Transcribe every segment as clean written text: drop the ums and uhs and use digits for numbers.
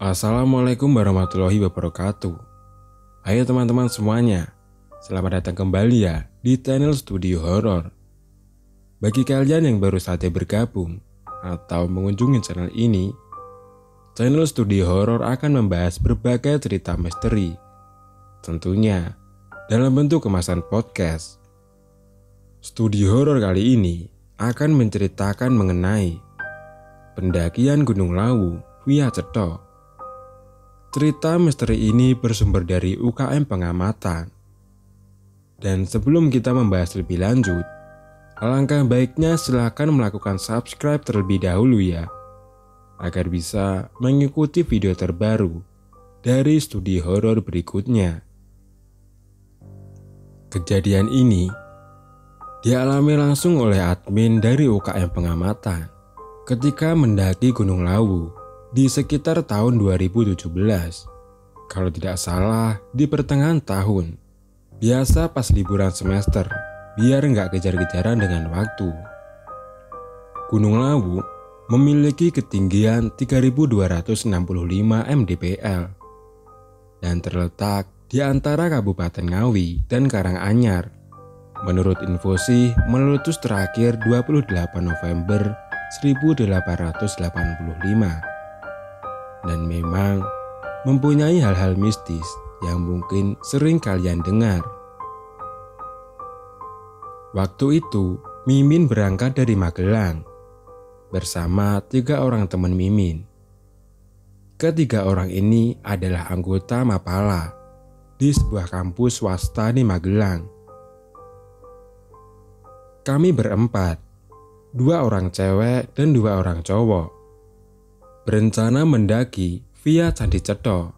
Assalamualaikum warahmatullahi wabarakatuh. Ayo teman-teman semuanya, selamat datang kembali ya di channel Studio Horor. Bagi kalian yang baru saja bergabung atau mengunjungi channel ini, channel Studio Horor akan membahas berbagai cerita misteri, tentunya dalam bentuk kemasan podcast. Studio Horor kali ini akan menceritakan mengenai pendakian Gunung Lawu via Cetho. Cerita misteri ini bersumber dari UKM Pengamatan. Dan sebelum kita membahas lebih lanjut, alangkah baiknya silahkan melakukan subscribe terlebih dahulu ya, agar bisa mengikuti video terbaru dari studi horor berikutnya. Kejadian ini dialami langsung oleh admin dari UKM Pengamatan ketika mendaki Gunung Lawu di sekitar tahun 2017, kalau tidak salah di pertengahan tahun. Biasa pas liburan semester, biar nggak kejar-kejaran dengan waktu. Gunung Lawu memiliki ketinggian 3265 mdpl dan terletak di antara Kabupaten Ngawi dan Karanganyar. Menurut info sih, meletus terakhir 28 November 1885. Dan memang mempunyai hal-hal mistis yang mungkin sering kalian dengar. Waktu itu, Mimin berangkat dari Magelang bersama 3 orang teman Mimin. Ketiga orang ini adalah anggota Mapala di sebuah kampus swasta di Magelang. Kami berempat, 2 orang cewek dan 2 orang cowok, berencana mendaki via Candi Cetho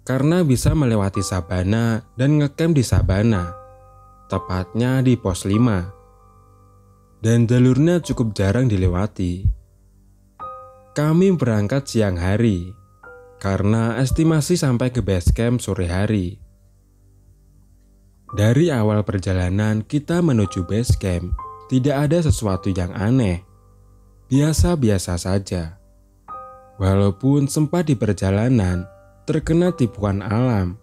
karena bisa melewati Sabana dan ngecamp di Sabana, tepatnya di pos 5, dan jalurnya cukup jarang dilewati. Kami berangkat siang hari karena estimasi sampai ke base camp sore hari. Dari awal perjalanan kita menuju base camp tidak ada sesuatu yang aneh, biasa-biasa saja. Walaupun sempat di perjalanan terkena tipuan alam,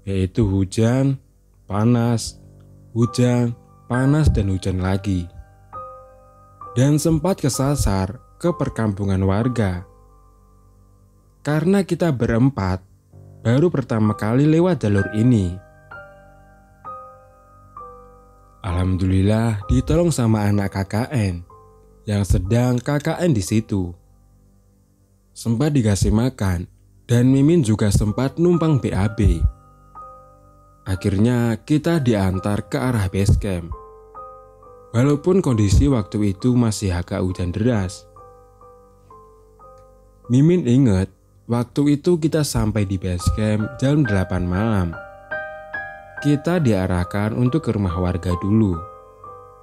yaitu hujan, panas, dan hujan lagi. Dan sempat kesasar ke perkampungan warga. Karena kita berempat baru pertama kali lewat jalur ini. Alhamdulillah ditolong sama anak KKN yang sedang KKN di situ. Sempat dikasih makan, dan Mimin juga sempat numpang BAB. Akhirnya kita diantar ke arah base camp. Walaupun kondisi waktu itu masih agak hujan deras. Mimin ingat, waktu itu kita sampai di base camp jam 8 malam. Kita diarahkan untuk ke rumah warga dulu,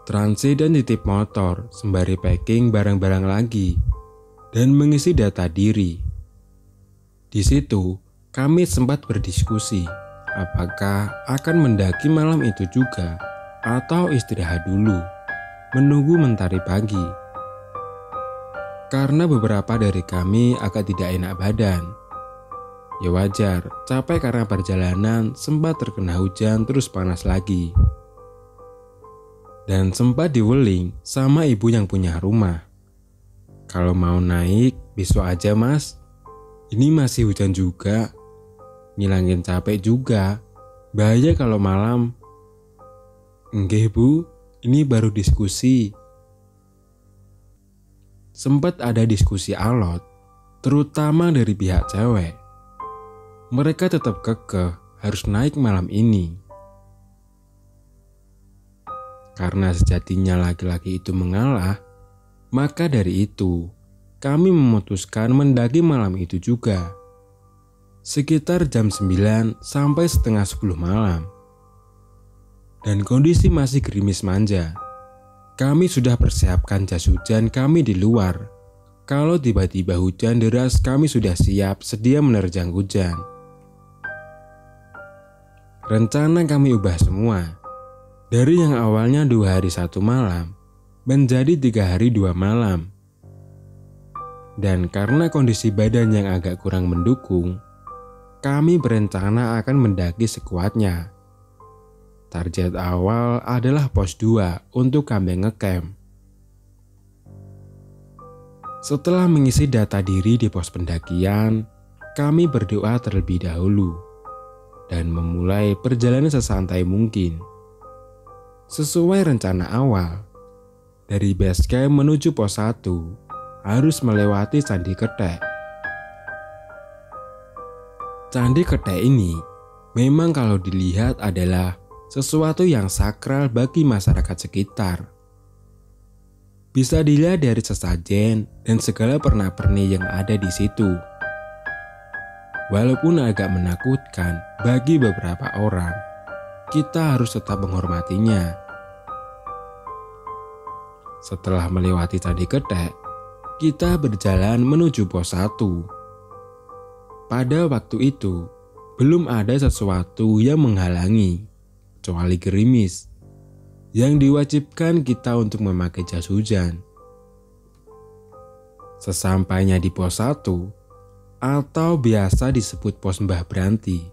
transit dan titip motor sembari packing barang-barang lagi dan mengisi data diri. Di situ, kami sempat berdiskusi apakah akan mendaki malam itu juga atau istirahat dulu, menunggu mentari pagi. Karena beberapa dari kami agak tidak enak badan. Ya wajar, capek karena perjalanan sempat terkena hujan terus panas lagi. Dan sempat diweling sama ibu yang punya rumah. Kalau mau naik, besok aja mas. Ini masih hujan juga. Ngilangin capek juga. Bahaya kalau malam. Enggak bu, ini baru diskusi. Sempat ada diskusi alot, terutama dari pihak cewek. Mereka tetap kekeh harus naik malam ini. Karena sejatinya laki-laki itu mengalah, maka dari itu, kami memutuskan mendaki malam itu juga. Sekitar jam 9 sampai setengah 10 malam. Dan kondisi masih gerimis manja. Kami sudah persiapkan jas hujan kami di luar. Kalau tiba-tiba hujan deras, kami sudah siap sedia menerjang hujan. Rencana kami ubah semua. Dari yang awalnya 2 hari 1 malam, menjadi 3 hari 2 malam. Dan karena kondisi badan yang agak kurang mendukung, kami berencana akan mendaki sekuatnya. Target awal adalah pos 2 untuk kami ngecamp. Setelah mengisi data diri di pos pendakian, kami berdoa terlebih dahulu dan memulai perjalanan sesantai mungkin. Sesuai rencana awal, dari base camp menuju pos 1 harus melewati Candi Ketek. Candi Ketek ini memang kalau dilihat adalah sesuatu yang sakral bagi masyarakat sekitar. Bisa dilihat dari sesajen dan segala pernak-pernik yang ada di situ. Walaupun agak menakutkan bagi beberapa orang, kita harus tetap menghormatinya. Setelah melewati Candi Ketek, kita berjalan menuju pos 1. Pada waktu itu, belum ada sesuatu yang menghalangi, kecuali gerimis, yang diwajibkan kita untuk memakai jas hujan. Sesampainya di pos 1, atau biasa disebut pos Mbah Branti,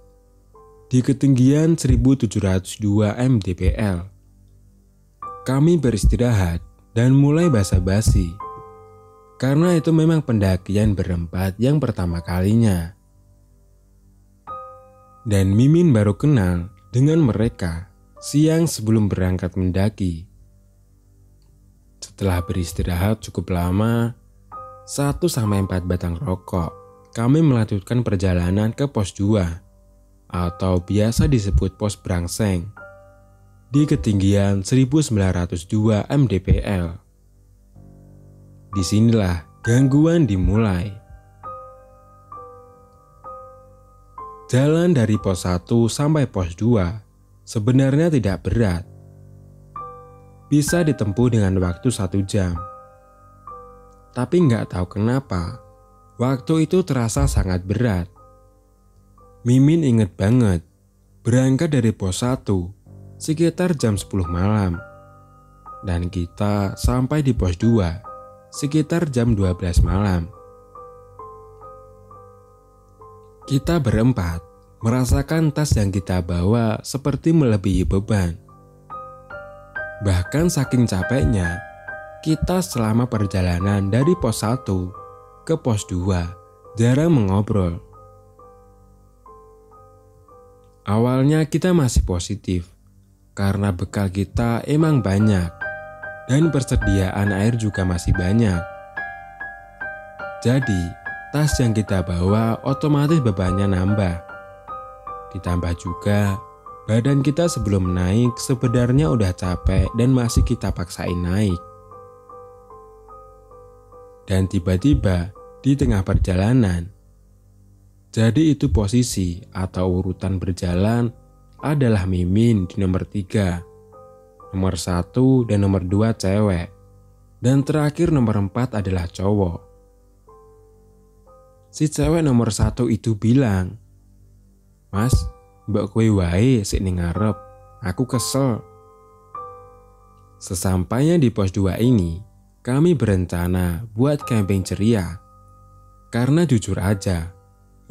di ketinggian 1702 mdpl, kami beristirahat dan mulai basa-basi, karena itu memang pendakian berempat yang pertama kalinya. Dan Mimin baru kenal dengan mereka siang sebelum berangkat mendaki. Setelah beristirahat cukup lama, 1-4 batang rokok, kami melanjutkan perjalanan ke pos 2 atau biasa disebut pos Brangseng di ketinggian 1902 mdpl. Disinilah gangguan dimulai. Jalan dari pos 1 sampai pos 2 sebenarnya tidak berat. Bisa ditempuh dengan waktu 1 jam. Tapi nggak tahu kenapa, waktu itu terasa sangat berat. Mimin inget banget, berangkat dari pos 1 sekitar jam 10 malam. Dan kita sampai di pos 2 sekitar jam 12 malam. Kita berempat merasakan tas yang kita bawa seperti melebihi beban. Bahkan saking capeknya, kita selama perjalanan dari pos 1 ke pos 2 jarang mengobrol. Awalnya kita masih positif karena bekal kita emang banyak dan persediaan air juga masih banyak. Jadi, tas yang kita bawa otomatis bebannya nambah. Ditambah juga, badan kita sebelum naik sebenarnya udah capek dan masih kita paksain naik. Dan tiba-tiba di tengah perjalanan, jadi itu posisi atau urutan berjalan adalah Mimin di nomor 3, nomor 1 dan nomor 2 cewek, dan terakhir nomor 4 adalah cowok. Si cewek nomor 1 itu bilang, "Mas, mbak kue wae sik ning ngarep, aku kesel." Sesampainya di pos 2 ini, kami berencana buat camping ceria. Karena jujur aja,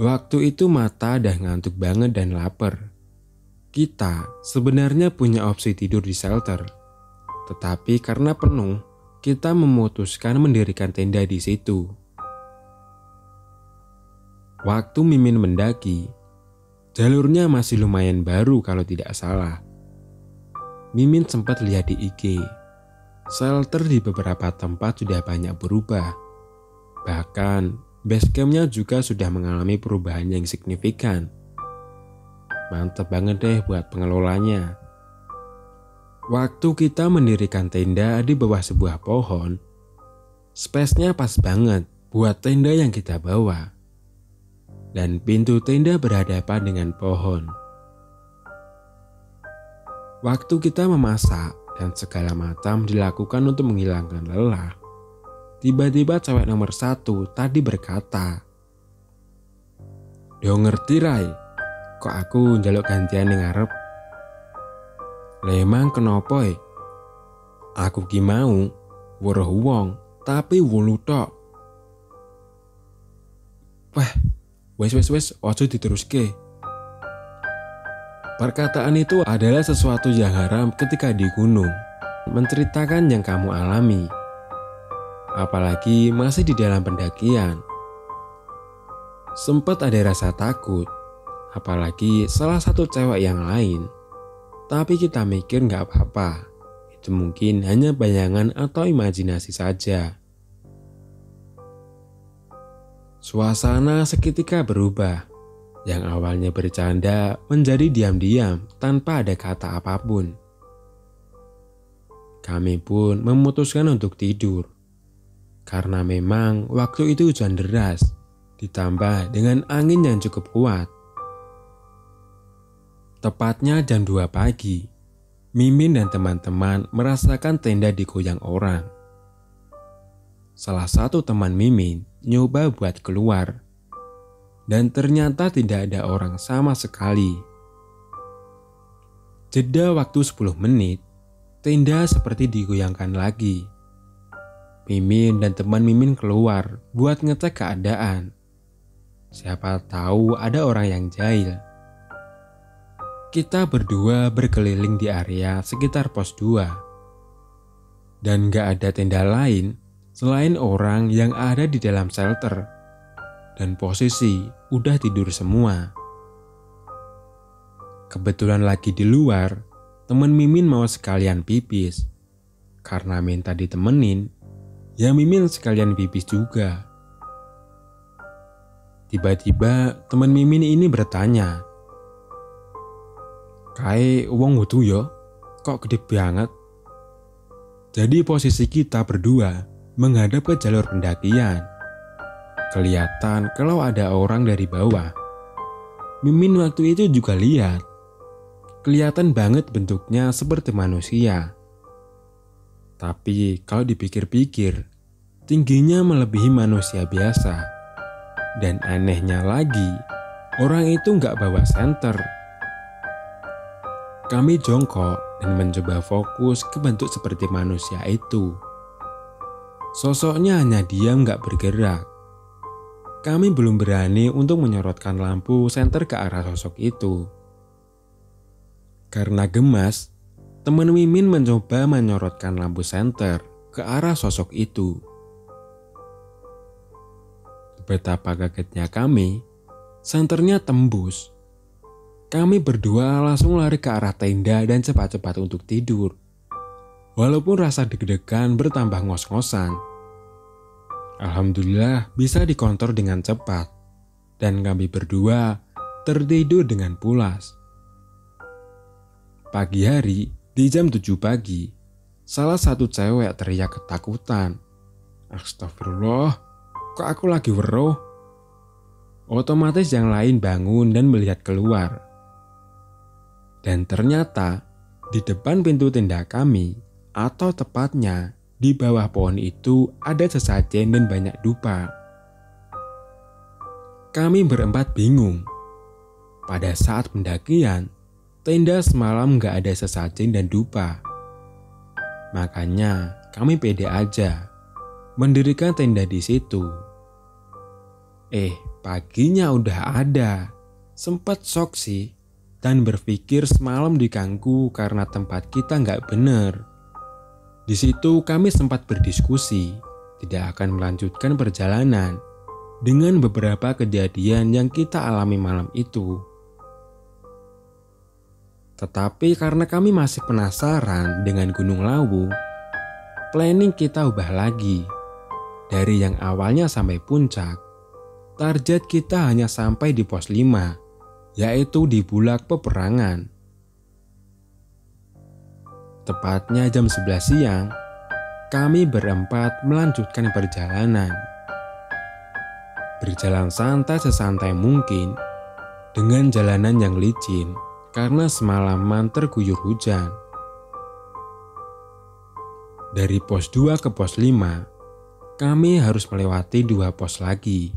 waktu itu mata dah ngantuk banget dan lapar. Kita sebenarnya punya opsi tidur di shelter, tetapi karena penuh, kita memutuskan mendirikan tenda di situ. Waktu Mimin mendaki, jalurnya masih lumayan baru kalau tidak salah. Mimin sempat lihat di IG, shelter di beberapa tempat sudah banyak berubah. Bahkan base campnya juga sudah mengalami perubahan yang signifikan. Mantap banget deh buat pengelolanya. Waktu kita mendirikan tenda di bawah sebuah pohon, space-nya pas banget buat tenda yang kita bawa. Dan pintu tenda berhadapan dengan pohon. Waktu kita memasak dan segala macam dilakukan untuk menghilangkan lelah, tiba-tiba cewek nomor 1 tadi berkata, "Do ngerti Rai, kok aku njaluk gantian ning ngarep?" "Lemang kenapa e? Aku ki mau weruh wong tapi wulu tok." Wah, wes, ojo diteruske. Perkataan itu adalah sesuatu yang haram ketika di gunung, menceritakan yang kamu alami. Apalagi masih di dalam pendakian. Sempat ada rasa takut, apalagi salah satu cewek yang lain. Tapi kita mikir gak apa-apa, itu mungkin hanya bayangan atau imajinasi saja. Suasana seketika berubah. Yang awalnya bercanda menjadi diam-diam tanpa ada kata apapun. Kami pun memutuskan untuk tidur. Karena memang waktu itu hujan deras, ditambah dengan angin yang cukup kuat. Tepatnya jam 2 pagi, Mimin dan teman-teman merasakan tenda digoyang orang. Salah satu teman Mimin nyoba buat keluar. Dan ternyata tidak ada orang sama sekali. Jeda waktu 10 menit, tenda seperti digoyangkan lagi. Mimin dan teman Mimin keluar buat ngecek keadaan. Siapa tahu ada orang yang jahil. Kita berdua berkeliling di area sekitar pos 2. Dan gak ada tenda lain selain orang yang ada di dalam shelter. Dan posisi udah tidur semua. Kebetulan lagi di luar, temen Mimin mau sekalian pipis. Karena minta ditemenin, ya Mimin sekalian pipis juga. Tiba-tiba temen Mimin ini bertanya, "Kae wong wudu yo, kok gede banget?" Jadi posisi kita berdua menghadap ke jalur pendakian. Kelihatan kalau ada orang dari bawah. Mimin waktu itu juga lihat. Kelihatan banget bentuknya seperti manusia. Tapi kalau dipikir-pikir, tingginya melebihi manusia biasa. Dan anehnya lagi, orang itu nggak bawa senter. Kami jongkok dan mencoba fokus ke bentuk seperti manusia itu. Sosoknya hanya diam nggak bergerak. Kami belum berani untuk menyorotkan lampu senter ke arah sosok itu. Karena gemas, teman Mimin mencoba menyorotkan lampu senter ke arah sosok itu. Betapa kagetnya kami, senternya tembus. Kami berdua langsung lari ke arah tenda dan cepat-cepat untuk tidur. Walaupun rasa deg-degan bertambah ngos-ngosan. Alhamdulillah bisa dikontrol dengan cepat, dan kami berdua tertidur dengan pulas. Pagi hari, di jam 7 pagi, salah satu cewek teriak ketakutan. "Astagfirullah, kok aku lagi weruh?" Otomatis yang lain bangun dan melihat keluar. Dan ternyata, di depan pintu tenda kami, atau tepatnya di bawah pohon itu ada sesajen dan banyak dupa. Kami berempat bingung. Pada saat pendakian, tenda semalam gak ada sesajen dan dupa. Makanya kami pede aja mendirikan tenda di situ. Paginya udah ada. Sempat shock sih dan berpikir semalam diganggu karena tempat kita gak bener. Di situ kami sempat berdiskusi, tidak akan melanjutkan perjalanan dengan beberapa kejadian yang kita alami malam itu. Tetapi karena kami masih penasaran dengan Gunung Lawu, planning kita ubah lagi. Dari yang awalnya sampai puncak, target kita hanya sampai di pos 5, yaitu di Bulak Peperangan. Tepatnya jam 11 siang, kami berempat melanjutkan perjalanan. Berjalan santai sesantai mungkin, dengan jalanan yang licin karena semalaman terguyur hujan. Dari pos 2 ke pos 5, kami harus melewati 2 pos lagi,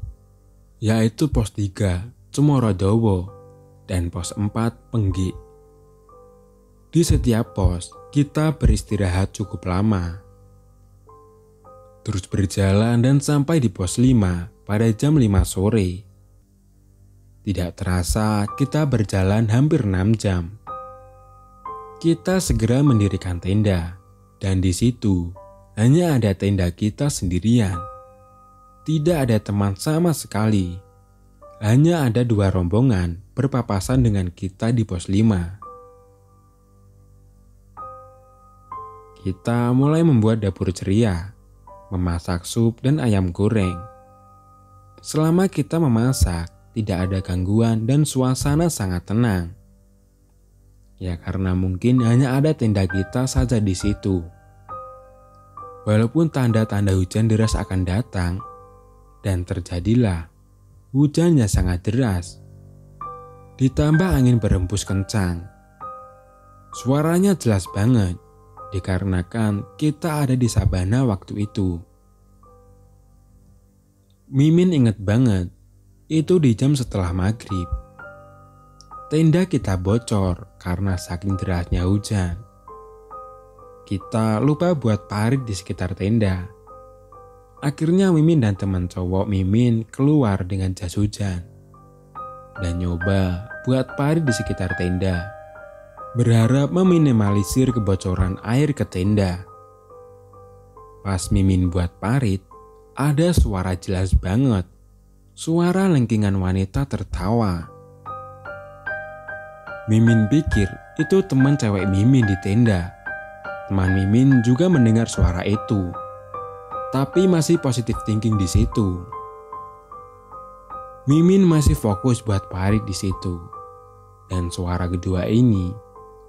yaitu pos 3 Cemorodowo dan pos 4 Penggik. Di setiap pos, kita beristirahat cukup lama. Terus berjalan dan sampai di pos 5 pada jam 5 sore Tidak terasa kita berjalan hampir 6 jam. Kita segera mendirikan tenda, dan di situ hanya ada tenda kita sendirian. Tidak ada teman sama sekali. Hanya ada 2 rombongan berpapasan dengan kita di pos 5. Kita mulai membuat dapur ceria, memasak sup dan ayam goreng. Selama kita memasak, tidak ada gangguan dan suasana sangat tenang. Ya karena mungkin hanya ada tenda kita saja di situ. Walaupun tanda-tanda hujan deras akan datang, dan terjadilah, hujannya sangat deras. Ditambah angin berhembus kencang. Suaranya jelas banget, dikarenakan kita ada di sabana waktu itu. Mimin inget banget, itu di jam setelah maghrib. Tenda kita bocor karena saking derasnya hujan. Kita lupa buat parit di sekitar tenda. Akhirnya Mimin dan teman cowok Mimin keluar dengan jas hujan dan nyoba buat parit di sekitar tenda, berharap meminimalisir kebocoran air ke tenda. Pas Mimin buat parit, ada suara jelas banget. Suara lengkingan wanita tertawa. Mimin pikir itu teman cewek Mimin di tenda. Teman Mimin juga mendengar suara itu, tapi masih positif thinking di situ. Mimin masih fokus buat parit di situ. Dan suara kedua ini,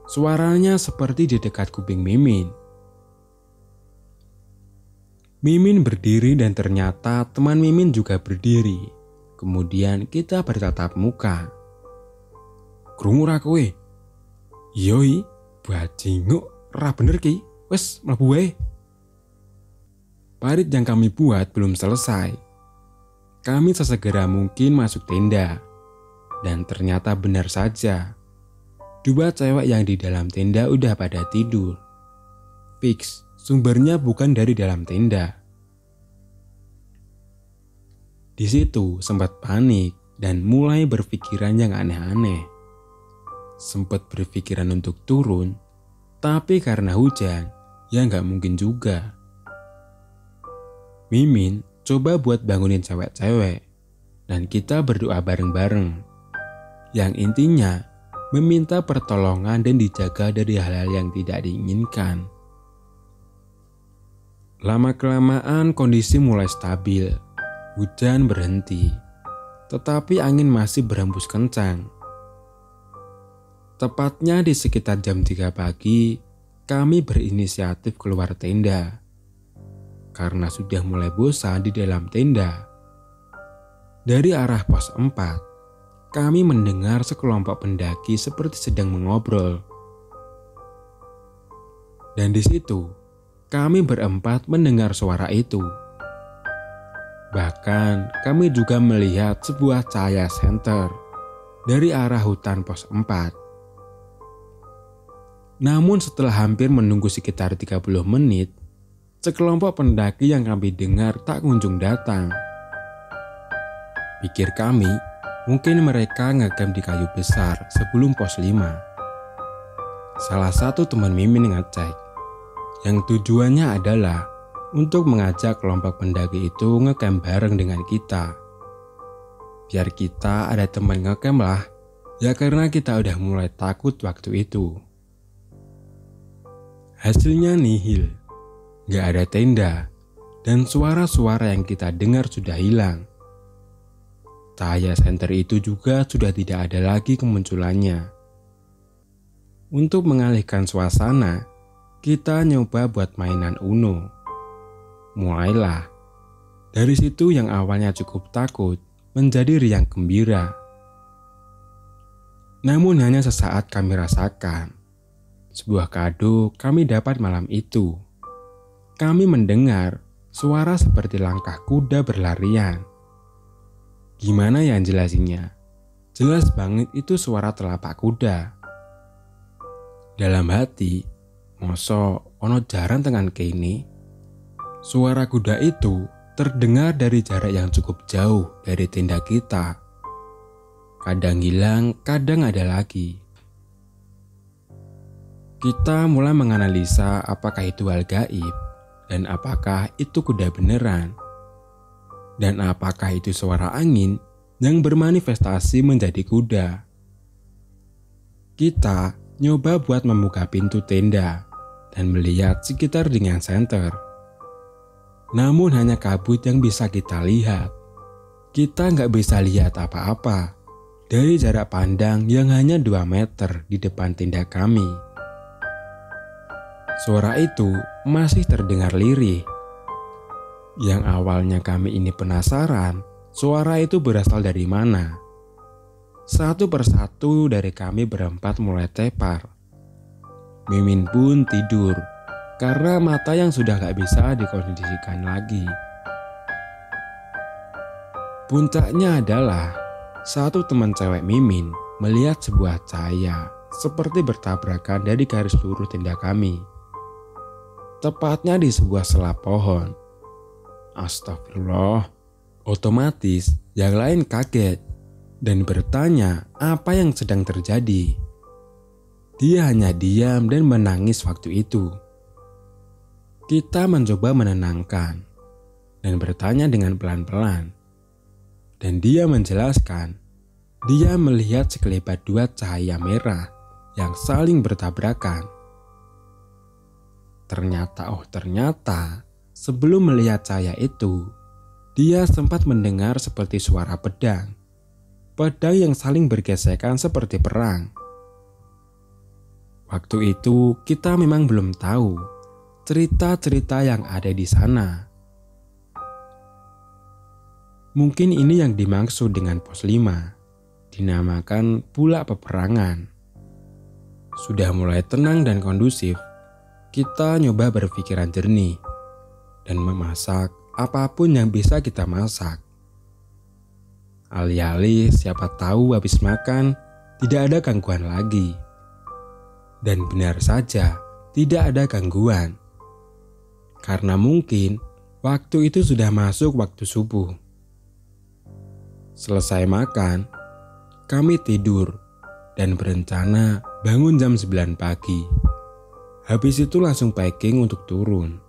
suaranya seperti di dekat kuping Mimin. Mimin berdiri dan ternyata teman Mimin juga berdiri. Kemudian kita bertatap muka. Krungu ra kowe? Yoi, bajinguk, ra bener ki, wes mlebu wae. Parit yang kami buat belum selesai. Kami sesegera mungkin masuk tenda. Dan ternyata benar saja. 2 cewek yang di dalam tenda udah pada tidur. Fix, sumbernya bukan dari dalam tenda. Di situ sempat panik dan mulai berpikiran yang aneh-aneh. Sempat berpikiran untuk turun, tapi karena hujan, ya nggak mungkin juga. Mimin coba buat bangunin cewek-cewek, dan kita berdoa bareng-bareng. Yang intinya, meminta pertolongan dan dijaga dari hal-hal yang tidak diinginkan. Lama-kelamaan kondisi mulai stabil, hujan berhenti, tetapi angin masih berhembus kencang. Tepatnya di sekitar jam 3 pagi, kami berinisiatif keluar tenda. Karena sudah mulai bosan di dalam tenda. Dari arah pos 4, kami mendengar sekelompok pendaki seperti sedang mengobrol. Dan di situ, kami berempat mendengar suara itu. Bahkan kami juga melihat sebuah cahaya senter dari arah hutan pos 4. Namun setelah hampir menunggu sekitar 30 menit, sekelompok pendaki yang kami dengar tak kunjung datang. Pikir kami, mungkin mereka ngecamp di kayu besar sebelum pos 5. Salah satu teman Mimin ngecek, yang tujuannya adalah untuk mengajak kelompok pendaki itu ngecamp bareng dengan kita. Biar kita ada teman ngecamp lah, ya karena kita udah mulai takut waktu itu. Hasilnya nihil, gak ada tenda, dan suara-suara yang kita dengar sudah hilang. Cahaya senter itu juga sudah tidak ada lagi kemunculannya. Untuk mengalihkan suasana, kita nyoba buat mainan Uno. Mulailah. Dari situ yang awalnya cukup takut, menjadi riang gembira. Namun hanya sesaat kami rasakan. Sebuah kado kami dapat malam itu. Kami mendengar suara seperti langkah kuda berlarian. Gimana ya jelasinnya? Jelas banget itu suara telapak kuda. Dalam hati, mosok ono jaran tengan kene. Suara kuda itu terdengar dari jarak yang cukup jauh dari tenda kita. Kadang hilang, kadang ada lagi. Kita mulai menganalisa apakah itu hal gaib, dan apakah itu kuda beneran, dan apakah itu suara angin yang bermanifestasi menjadi kuda. Kita nyoba buat membuka pintu tenda dan melihat sekitar dengan senter. Namun hanya kabut yang bisa kita lihat. Kita nggak bisa lihat apa-apa dari jarak pandang yang hanya 2 meter di depan tenda kami. Suara itu masih terdengar lirih. Yang awalnya kami ini penasaran, suara itu berasal dari mana. Satu persatu dari kami berempat mulai tepar. Mimin pun tidur karena mata yang sudah gak bisa dikondisikan lagi. Puncaknya adalah satu teman cewek Mimin melihat sebuah cahaya seperti bertabrakan dari garis lurus tenda kami. Tepatnya di sebuah selap pohon. Astagfirullah. Otomatis yang lain kaget dan bertanya apa yang sedang terjadi. Dia hanya diam dan menangis waktu itu. Kita mencoba menenangkan dan bertanya dengan pelan-pelan. Dan dia menjelaskan, dia melihat sekelebat 2 cahaya merah yang saling bertabrakan. Ternyata sebelum melihat cahaya itu, dia sempat mendengar seperti suara pedang. Pedang yang saling bergesekan seperti perang. Waktu itu kita memang belum tahu cerita-cerita yang ada di sana. Mungkin ini yang dimaksud dengan pos 5, dinamakan pula peperangan. Sudah mulai tenang dan kondusif, kita nyoba berpikiran jernih dan memasak apapun yang bisa kita masak. Alih-alih siapa tahu habis makan tidak ada gangguan lagi. Dan benar saja tidak ada gangguan. Karena mungkin waktu itu sudah masuk waktu subuh. Selesai makan, kami tidur dan berencana bangun jam 9 pagi. Habis itu langsung packing untuk turun.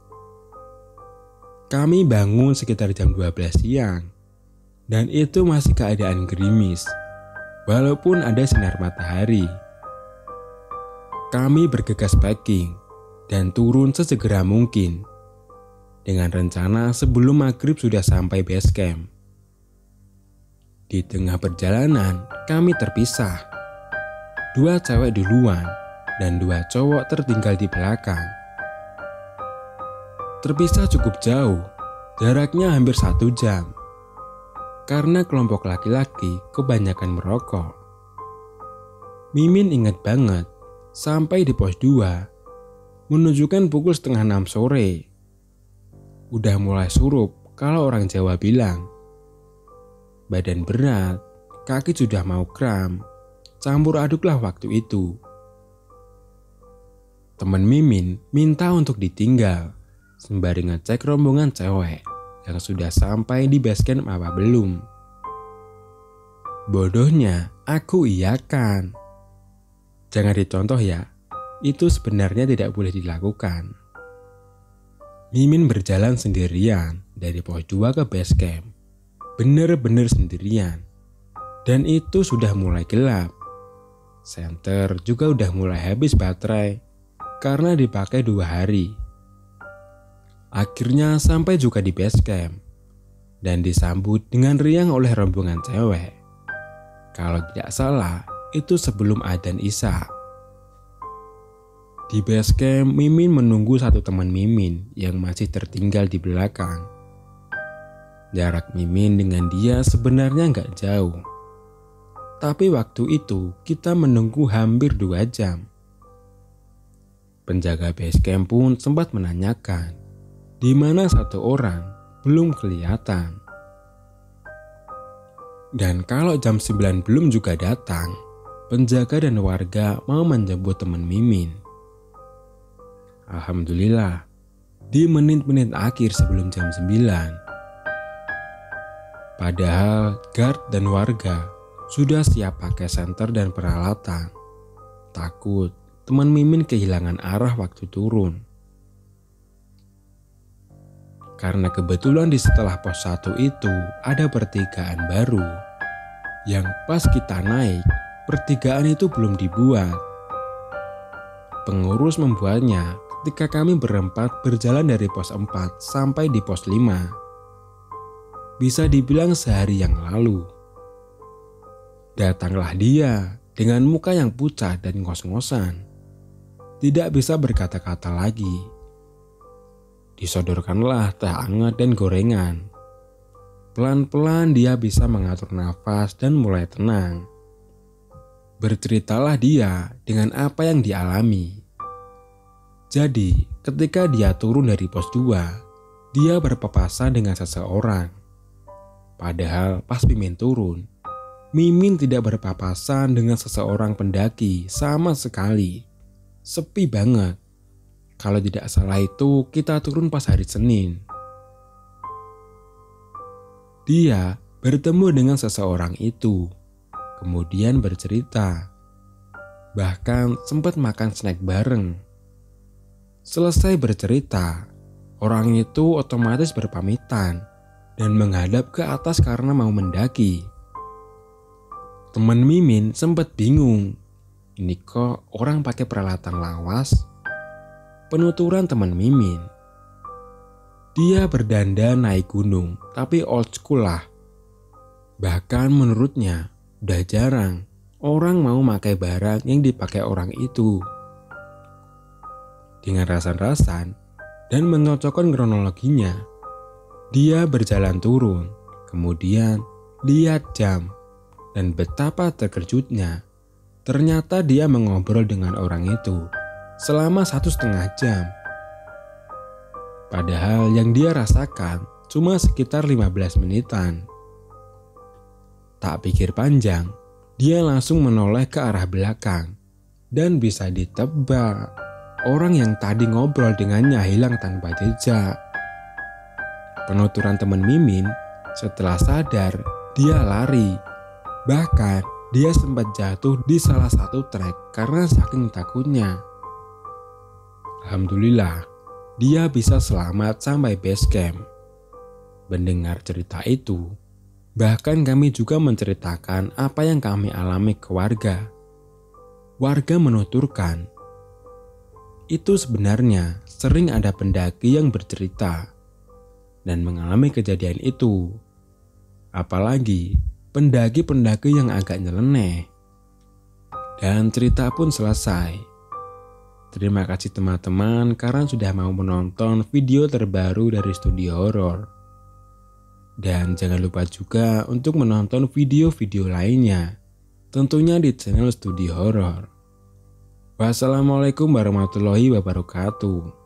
Kami bangun sekitar jam 12 siang. Dan itu masih keadaan gerimis, walaupun ada sinar matahari. Kami bergegas packing dan turun sesegera mungkin, dengan rencana sebelum maghrib sudah sampai base camp. Di tengah perjalanan, kami terpisah. 2 cewek duluan dan 2 cowok tertinggal di belakang. Terpisah cukup jauh, jaraknya hampir 1 jam. Karena kelompok laki-laki kebanyakan merokok. Mimin ingat banget, sampai di pos 2, menunjukkan pukul setengah 6 sore. Udah mulai surup kalau orang Jawa bilang. Badan berat, kaki sudah mau kram, campur aduklah waktu itu. Teman Mimin minta untuk ditinggal, sembari ngecek rombongan cewek yang sudah sampai di base camp apa belum. Bodohnya, aku iyakan. Jangan dicontoh ya, itu sebenarnya tidak boleh dilakukan. Mimin berjalan sendirian dari pos 2 ke base camp. Bener-bener sendirian. Dan itu sudah mulai gelap. Senter juga udah mulai habis baterai karena dipakai 2 hari. Akhirnya sampai juga di base camp dan disambut dengan riang oleh rombongan cewek. Kalau tidak salah, itu sebelum adzan Isya. Di base camp, Mimin menunggu satu teman Mimin yang masih tertinggal di belakang. Jarak Mimin dengan dia sebenarnya nggak jauh. Tapi waktu itu kita menunggu hampir 2 jam. Penjaga base camp pun sempat menanyakan di mana satu orang belum kelihatan. Dan kalau jam 9 belum juga datang, penjaga dan warga mau menjemput teman Mimin. Alhamdulillah, di menit-menit akhir sebelum jam 9. Padahal guard dan warga Sudah siap pakai senter dan peralatan. Takut teman Mimin kehilangan arah waktu turun. Karena kebetulan di setelah pos 1 itu ada pertigaan baru. Yang pas kita naik, pertigaan itu belum dibuat. Pengurus membuatnya ketika kami berempat berjalan dari pos 4 sampai di pos 5. Bisa dibilang sehari yang lalu. Datanglah dia dengan muka yang pucat dan ngos-ngosan. Tidak bisa berkata-kata lagi. Disodorkanlah teh hangat dan gorengan. Pelan-pelan dia bisa mengatur nafas dan mulai tenang. Berceritalah dia dengan apa yang dialami. Jadi, ketika dia turun dari pos 2, dia berpapasan dengan seseorang. Padahal pas Mimin turun, Mimin tidak berpapasan dengan seseorang pendaki sama sekali. Sepi banget. Kalau tidak salah itu kita turun pas hari Senin. Dia bertemu dengan seseorang itu, kemudian bercerita. Bahkan sempat makan snack bareng. Selesai bercerita, orang itu otomatis berpamitan dan menghadap ke atas karena mau mendaki. Teman Mimin sempat bingung. Ini kok orang pakai peralatan lawas? Penuturan teman Mimin. Dia berdandan naik gunung, tapi old school lah. Bahkan menurutnya, udah jarang orang mau pakai barang yang dipakai orang itu. Dengan rasan-rasan dan menyocokkan kronologinya, dia berjalan turun, kemudian lihat jam, dan betapa terkejutnya. Ternyata dia mengobrol dengan orang itu selama 1,5 jam. Padahal yang dia rasakan cuma sekitar 15 menitan. Tak pikir panjang, dia langsung menoleh ke arah belakang. Dan bisa ditebak, orang yang tadi ngobrol dengannya hilang tanpa jejak. Penuturan teman Mimin, setelah sadar, dia lari. Bahkan, dia sempat jatuh di salah satu trek karena saking takutnya. Alhamdulillah, dia bisa selamat sampai base camp. Mendengar cerita itu, bahkan kami juga menceritakan apa yang kami alami ke warga. Warga menuturkan, itu sebenarnya sering ada pendaki yang bercerita dan mengalami kejadian itu. Apalagi pendaki-pendaki yang agak nyeleneh. Dan cerita pun selesai. Terima kasih teman-teman karena sudah mau menonton video terbaru dari Studio Horor. Dan jangan lupa juga untuk menonton video-video lainnya, tentunya di channel Studio Horor. Wassalamualaikum warahmatullahi wabarakatuh.